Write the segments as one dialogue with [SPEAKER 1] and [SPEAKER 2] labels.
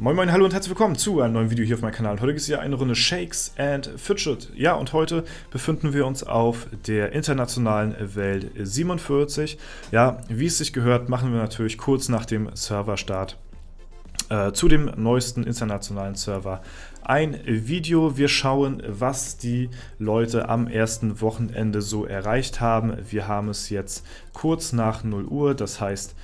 [SPEAKER 1] Moin Moin, hallo und herzlich willkommen zu einem neuen Video hier auf meinem Kanal. Heute gibt es hier eine Runde Shakes and Fidget. Ja, und heute befinden wir uns auf der internationalen Welt 47. Ja, wie es sich gehört, machen wir natürlich kurz nach dem Serverstart zu dem neuesten internationalen Server ein Video. Wir schauen, was die Leute am ersten Wochenende so erreicht haben. Wir haben es jetzt kurz nach 0 Uhr, das heißt,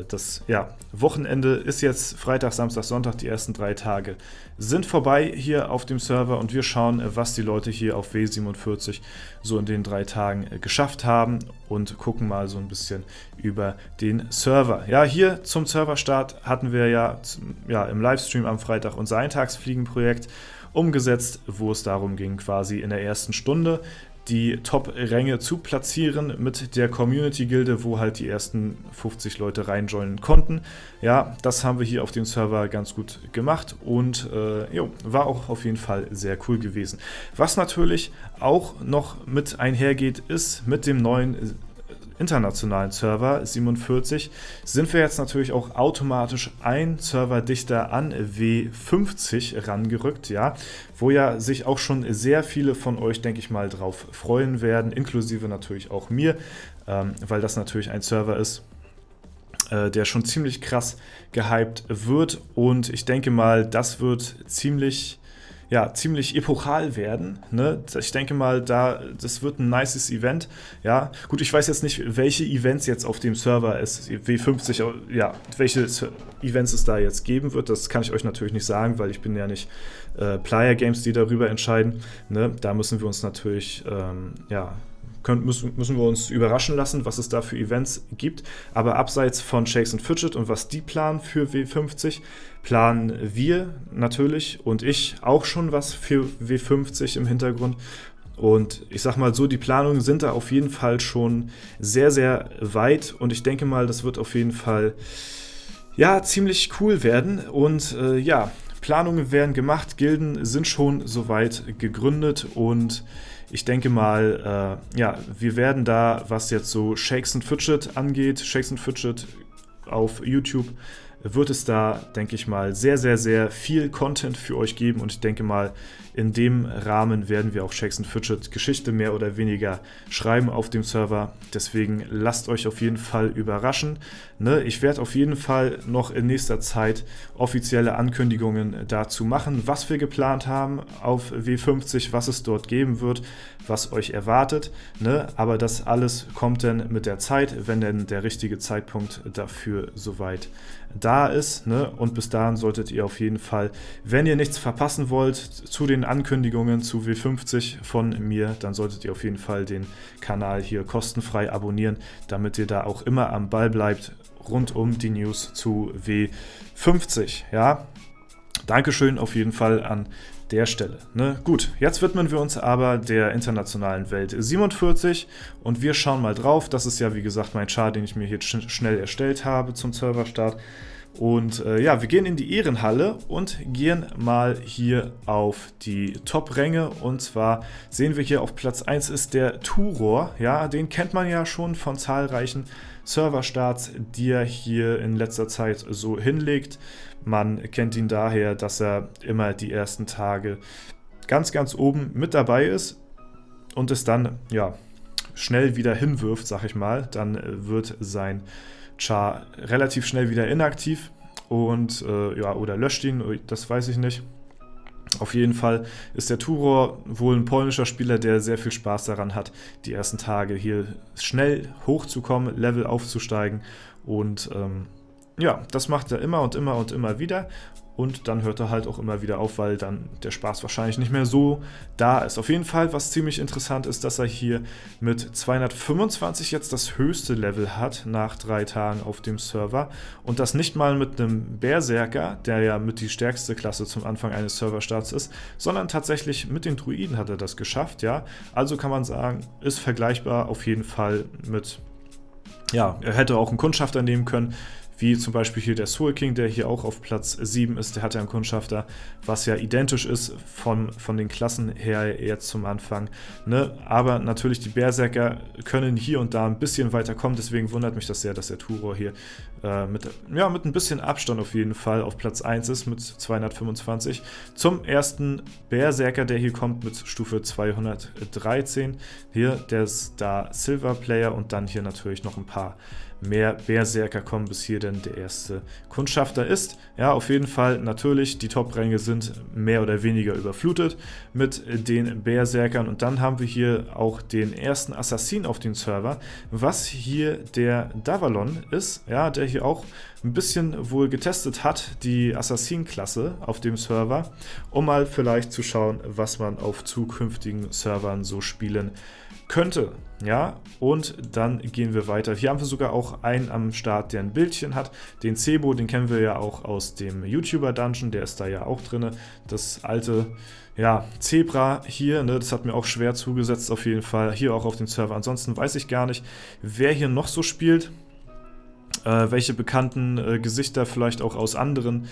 [SPEAKER 1] das Wochenende ist jetzt Freitag, Samstag, Sonntag, die ersten 3 Tage sind vorbei hier auf dem Server und wir schauen, was die Leute hier auf W47 so in den 3 Tagen geschafft haben und gucken mal so ein bisschen über den Server. Ja, hier zum Serverstart hatten wir ja im Livestream am Freitag unser Eintagsfliegen-Projekt umgesetzt, wo es darum ging, quasi in der ersten Stunde die Top-Ränge zu platzieren mit der Community-Gilde, wo halt die ersten 50 Leute reinjoinen konnten. Ja, das haben wir hier auf dem Server ganz gut gemacht und war auch auf jeden Fall sehr cool gewesen. Was natürlich auch noch mit einhergeht, ist mit dem neuen internationalen Server 47 sind wir jetzt natürlich auch automatisch ein Server dichter an W50 rangerückt, ja, wo ja sich auch schon sehr viele von euch, denke ich mal, drauf freuen werden, inklusive natürlich auch mir, weil das natürlich ein Server ist, der schon ziemlich krass gehypt wird und ich denke mal, das wird ziemlich epochal werden. Ne? Ich denke mal, das wird ein nices Event. Ja, gut, ich weiß jetzt nicht, welche Events jetzt auf dem Server es W50, welche Events es da jetzt geben wird. Das kann ich euch natürlich nicht sagen, weil ich bin ja nicht Player Games, die darüber entscheiden. Ne? Da müssen wir uns natürlich, müssen wir uns überraschen lassen, was es da für Events gibt. Aber abseits von Shakes and Fidget und was die planen für W50, planen wir natürlich und ich auch schon was für W50 im Hintergrund. Und ich sag mal so, die Planungen sind da auf jeden Fall schon sehr, sehr weit. Und ich denke mal, das wird auf jeden Fall ziemlich cool werden. Und Planungen werden gemacht, Gilden sind schon soweit gegründet und ich denke mal, wir werden da, was jetzt so Shakes and Fidget angeht, Shakes and Fidget auf YouTube, wird es da, denke ich mal, sehr, sehr, sehr viel Content für euch geben und ich denke mal, in dem Rahmen werden wir auch Shakes and Fidget Geschichte mehr oder weniger schreiben auf dem Server. Deswegen lasst euch auf jeden Fall überraschen. Ne? Ich werde auf jeden Fall noch in nächster Zeit offizielle Ankündigungen dazu machen, was wir geplant haben auf W50, was es dort geben wird, was euch erwartet. Ne? Aber das alles kommt dann mit der Zeit, wenn denn der richtige Zeitpunkt dafür soweit da ist. Ne? Und bis dahin solltet ihr auf jeden Fall, wenn ihr nichts verpassen wollt zu den Ankündigungen zu W50 von mir, dann solltet ihr auf jeden Fall den Kanal hier kostenfrei abonnieren, damit ihr da auch immer am Ball bleibt rund um die News zu W50. Ja, Dankeschön auf jeden Fall an der Stelle. Ne? Gut, jetzt widmen wir uns aber der internationalen Welt 47 und wir schauen mal drauf. Das ist ja, wie gesagt, mein Chart, den ich mir hier schnell erstellt habe zum Serverstart. Und wir gehen in die Ehrenhalle und gehen mal hier auf die Top-Ränge. Und zwar sehen wir hier auf Platz 1 ist der Turor. Ja, den kennt man ja schon von zahlreichen Serverstarts, die er hier in letzter Zeit so hinlegt. Man kennt ihn daher, dass er immer die ersten Tage ganz, ganz oben mit dabei ist und es dann schnell wieder hinwirft, sag ich mal. Dann wird sein Char relativ schnell wieder inaktiv und oder löscht ihn, das weiß ich nicht. Auf jeden Fall ist der Turor wohl ein polnischer Spieler, der sehr viel Spaß daran hat, die ersten Tage hier schnell hochzukommen, Level aufzusteigen und das macht er immer und immer und immer wieder. Und dann hört er halt auch immer wieder auf, weil dann der Spaß wahrscheinlich nicht mehr so da ist. Auf jeden Fall, was ziemlich interessant ist, dass er hier mit 225 jetzt das höchste Level hat nach 3 Tagen auf dem Server. Und das nicht mal mit einem Berserker, der ja mit die stärkste Klasse zum Anfang eines Serverstarts ist, sondern tatsächlich mit den Druiden hat er das geschafft. Ja? Also kann man sagen, ist vergleichbar auf jeden Fall mit, er hätte auch einen Kundschafter nehmen können. wie zum Beispiel hier der Soul King, der hier auch auf Platz 7 ist, der hat ja einen Kundschafter, was ja identisch ist von den Klassen her jetzt zum Anfang. Ne? Aber natürlich die Berserker können hier und da ein bisschen weiter kommen, deswegen wundert mich das sehr, dass der Turor hier mit ein bisschen Abstand auf jeden Fall auf Platz 1 ist mit 225. Zum ersten Berserker, der hier kommt mit Stufe 213. Hier der Star Silver Player und dann hier natürlich noch ein paar mehr Berserker kommen, bis hier denn der erste Kundschafter ist. Ja, auf jeden Fall natürlich, die Top-Ränge sind mehr oder weniger überflutet mit den Berserkern. Und dann haben wir hier auch den ersten Assassin auf dem Server, was hier der Davalon ist, ja, der hier auch ein bisschen wohl getestet hat, die Assassin-Klasse auf dem Server, um mal vielleicht zu schauen, was man auf zukünftigen Servern so spielen könnte. Ja, und dann gehen wir weiter. Hier haben wir sogar auch einen am Start, der ein Bildchen hat. Den Cebo, den kennen wir ja auch aus dem YouTuber-Dungeon, der ist da ja auch drin. Das alte, ja, Zebra hier, ne, das hat mir auch schwer zugesetzt auf jeden Fall. Hier auch auf dem Server. Ansonsten weiß ich gar nicht, wer hier noch so spielt. Welche bekannten Gesichter vielleicht auch aus anderen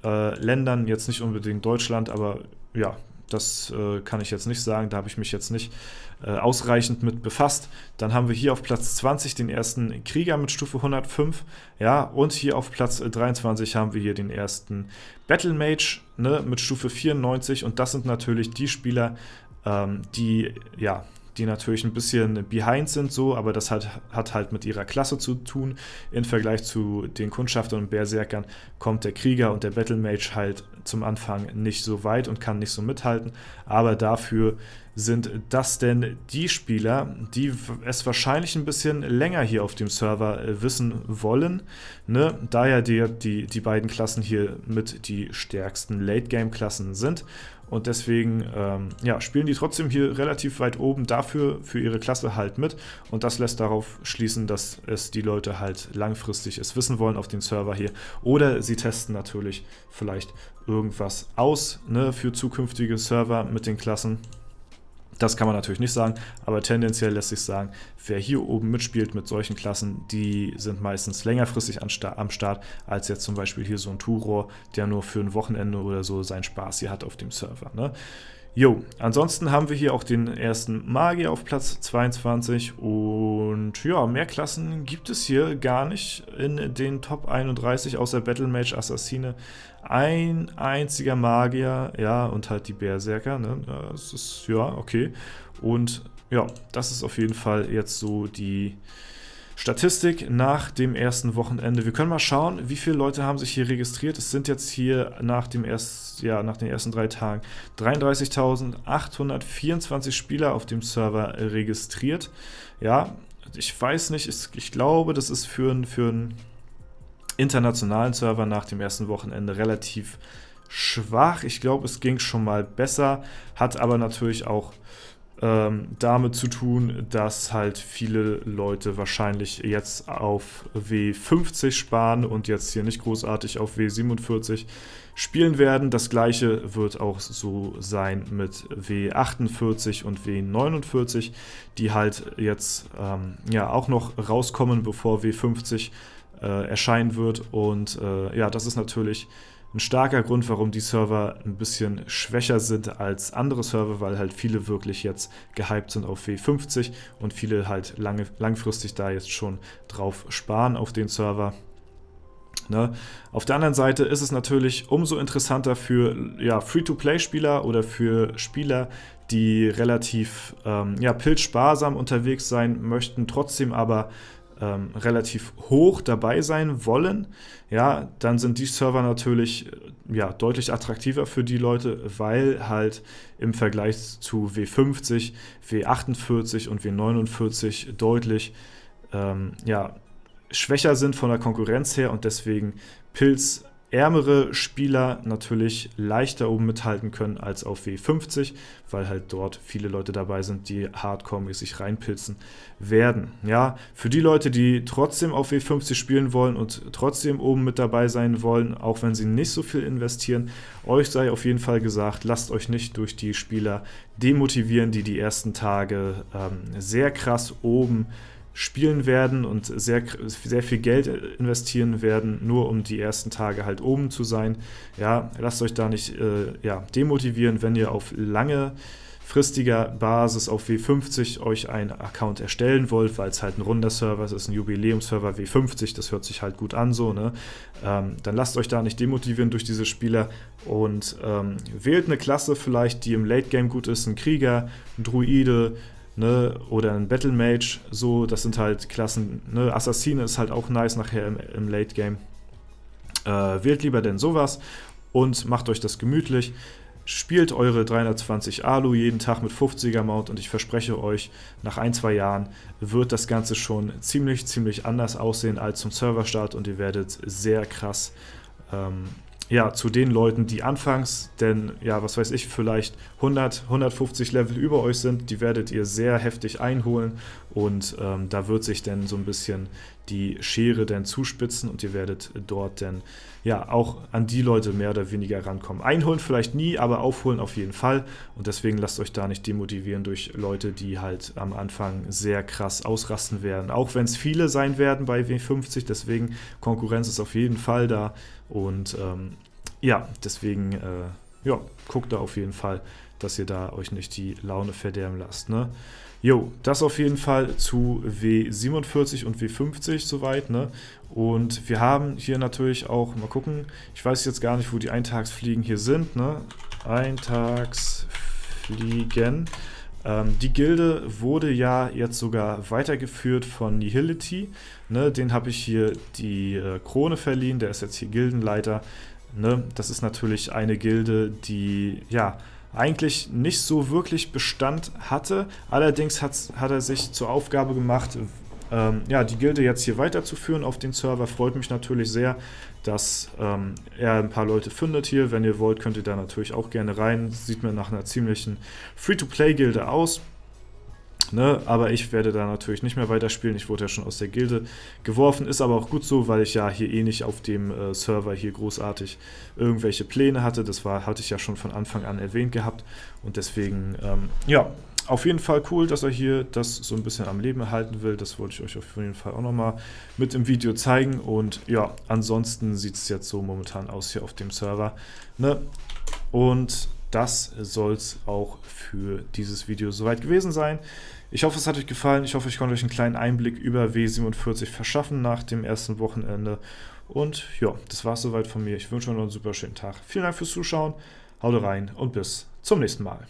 [SPEAKER 1] Ländern, jetzt nicht unbedingt Deutschland, aber ja, das kann ich jetzt nicht sagen, da habe ich mich jetzt nicht ausreichend mit befasst. Dann haben wir hier auf Platz 20 den ersten Krieger mit Stufe 105, ja, und hier auf Platz 23 haben wir hier den ersten Battle Mage, ne, mit Stufe 94 und das sind natürlich die Spieler, die natürlich ein bisschen behind sind, so, aber das hat halt mit ihrer Klasse zu tun. Im Vergleich zu den Kundschaftern und Berserkern kommt der Krieger und der Battle Mage halt zum Anfang nicht so weit und kann nicht so mithalten, aber dafür sind das denn die Spieler, die es wahrscheinlich ein bisschen länger hier auf dem Server wissen wollen, ne? Da ja die beiden Klassen hier mit die stärksten Late-Game-Klassen sind. Und deswegen spielen die trotzdem hier relativ weit oben dafür für ihre Klasse halt mit. Und das lässt darauf schließen, dass es die Leute halt langfristig es wissen wollen auf dem Server hier. Oder sie testen natürlich vielleicht irgendwas aus, ne, für zukünftige Server mit den Klassen. Das kann man natürlich nicht sagen, aber tendenziell lässt sich sagen, wer hier oben mitspielt mit solchen Klassen, die sind meistens längerfristig am Start, als jetzt zum Beispiel hier so ein Turor, der nur für ein Wochenende oder so seinen Spaß hier hat auf dem Server. Ne? Jo, ansonsten haben wir hier auch den ersten Magier auf Platz 22 und ja, mehr Klassen gibt es hier gar nicht in den Top 31, außer Battle Mage, Assassine. Ein einziger Magier, ja, und halt die Berserker, ne? Das ist, ja, okay. Und ja, das ist auf jeden Fall jetzt so die Statistik nach dem ersten Wochenende. Wir können mal schauen, wie viele Leute haben sich hier registriert. Es sind jetzt hier nach den ersten 3 Tagen 33.824 Spieler auf dem Server registriert. Ja, ich weiß nicht, ich glaube, das ist für einen internationalen Server nach dem ersten Wochenende relativ schwach. Ich glaube, es ging schon mal besser, hat aber natürlich auch damit zu tun, dass halt viele Leute wahrscheinlich jetzt auf W50 sparen und jetzt hier nicht großartig auf W47 spielen werden. Das gleiche wird auch so sein mit W48 und W49, die halt jetzt auch noch rauskommen, bevor W50 erscheinen wird. Und das ist natürlich ein starker Grund, warum die Server ein bisschen schwächer sind als andere Server, weil halt viele wirklich jetzt gehypt sind auf W50 und viele halt langfristig da jetzt schon drauf sparen auf den Server. Ne? Auf der anderen Seite ist es natürlich umso interessanter für Free-to-Play-Spieler oder für Spieler, die relativ pilzsparsam unterwegs sein möchten, trotzdem aber relativ hoch dabei sein wollen, ja, dann sind die Server natürlich deutlich attraktiver für die Leute, weil halt im Vergleich zu W50, W48 und W49 deutlich schwächer sind von der Konkurrenz her und deswegen pilzärmere Spieler natürlich leichter oben mithalten können als auf W50, weil halt dort viele Leute dabei sind, die hardcore-mäßig reinpilzen werden. Ja, für die Leute, die trotzdem auf W50 spielen wollen und trotzdem oben mit dabei sein wollen, auch wenn sie nicht so viel investieren, euch sei auf jeden Fall gesagt, lasst euch nicht durch die Spieler demotivieren, die ersten Tage sehr krass oben spielen werden und sehr, sehr viel Geld investieren werden, nur um die ersten Tage halt oben zu sein. Ja, lasst euch da nicht demotivieren, wenn ihr auf langfristiger Basis auf W50 euch einen Account erstellen wollt, weil es halt ein runder Server ist, es ist ein Jubiläumsserver W50, das hört sich halt gut an so, ne? Dann lasst euch da nicht demotivieren durch diese Spieler und wählt eine Klasse vielleicht, die im Late Game gut ist, ein Krieger, ein Druide, ne, oder ein Battle Mage, so, das sind halt Klassen, ne, Assassine ist halt auch nice nachher im Late Game. Wählt lieber denn sowas und macht euch das gemütlich. Spielt eure 320 Alu jeden Tag mit 50er Mount und ich verspreche euch, nach 1-2 Jahren wird das Ganze schon ziemlich anders aussehen als zum Serverstart und ihr werdet sehr krass zu den Leuten, die anfangs, denn ja, was weiß ich, vielleicht 100, 150 Level über euch sind, die werdet ihr sehr heftig einholen und da wird sich dann so ein bisschen die Schere dann zuspitzen und ihr werdet dort dann ja auch an die Leute mehr oder weniger rankommen. Einholen vielleicht nie, aber aufholen auf jeden Fall und deswegen lasst euch da nicht demotivieren durch Leute, die halt am Anfang sehr krass ausrasten werden, auch wenn es viele sein werden bei W50, deswegen Konkurrenz ist auf jeden Fall da und deswegen guckt da auf jeden Fall, dass ihr da euch nicht die Laune verderben lasst, ne? Jo, das auf jeden Fall zu W47 und W50 soweit, ne? Und wir haben hier natürlich auch, mal gucken, ich weiß jetzt gar nicht, wo die Eintagsfliegen hier sind, ne? Eintagsfliegen. Die Gilde wurde ja jetzt sogar weitergeführt von Nihility, ne? Den habe ich hier die Krone verliehen, der ist jetzt hier Gildenleiter, ne? Das ist natürlich eine Gilde, die, ja, eigentlich nicht so wirklich Bestand hatte. Allerdings hat er sich zur Aufgabe gemacht, die Gilde jetzt hier weiterzuführen auf den Server. Freut mich natürlich sehr, dass er ein paar Leute findet hier. Wenn ihr wollt, könnt ihr da natürlich auch gerne rein. Sieht mir nach einer ziemlichen Free-to-Play-Gilde aus. Ne, aber ich werde da natürlich nicht mehr weiterspielen. Ich wurde ja schon aus der Gilde geworfen. Ist aber auch gut so, weil ich ja hier eh nicht auf dem Server hier großartig irgendwelche Pläne hatte. Hatte ich ja schon von Anfang an erwähnt gehabt. Und deswegen, auf jeden Fall cool, dass er hier das so ein bisschen am Leben erhalten will. Das wollte ich euch auf jeden Fall auch nochmal mit im Video zeigen. Und ja, ansonsten sieht es jetzt so momentan aus hier auf dem Server. Ne? Und das soll es auch für dieses Video soweit gewesen sein. Ich hoffe, es hat euch gefallen. Ich hoffe, ich konnte euch einen kleinen Einblick über W47 verschaffen nach dem ersten Wochenende. Und ja, das war es soweit von mir. Ich wünsche euch noch einen super schönen Tag. Vielen Dank fürs Zuschauen. Haut rein und bis zum nächsten Mal.